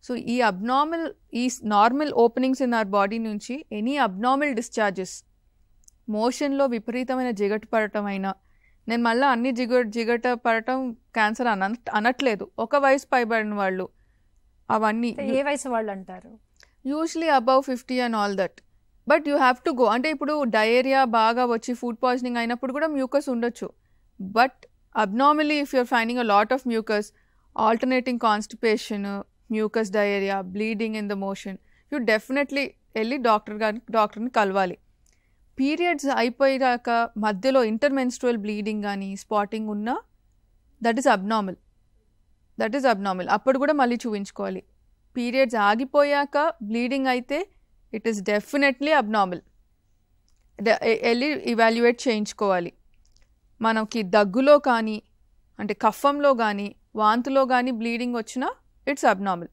So ఈ abnormal, ఈ normal openings in our body నుంచి ఎనీ అబ్నార్మల్ డిశ్చార్జెస్, మోషన్లో విపరీతమైన జిగట పడటం అయినా, నేను మళ్ళీ అన్ని జిగట పడటం క్యాన్సర్ అనట్లేదు, ఒక వయసు పైబడిన వాళ్ళు అవన్నీ. ఏ వయసు వాళ్ళు అంటారు? Usually above 50 and all that. But you have to go. అంటే ఇప్పుడు డయేరియా బాగా వచ్చి ఫుడ్ పాయిజనింగ్ అయినప్పుడు కూడా మ్యూకస్ ఉండొచ్చు. But abnormally if you're finding a lot of mucus, alternating constipation, mucus diarrhoea, bleeding in the motion, you definitely వెళ్ళి డాక్టర్ని కలవాలి. పీరియడ్స్ అయిపోయాక మధ్యలో ఇంటర్మెన్స్ట్రువల్ బ్లీడింగ్ కానీ స్పాటింగ్ ఉన్నా దట్ ఈస్ అబ్నార్మల్. అప్పుడు కూడా మళ్ళీ చూపించుకోవాలి. పీరియడ్స్ ఆగిపోయాక బ్లీడింగ్ అయితే ఇట్ ఈస్ డెఫినెట్లీ అబ్నార్మల్. వెళ్ళి ఇవాల్యుయేట్ చేయించుకోవాలి. మనకి దగ్గులో కానీ, అంటే కఫంలో కానీ, వాంతులో కానీ బ్లీడింగ్ వచ్చినా ఇట్స్ అబ్నార్మల్.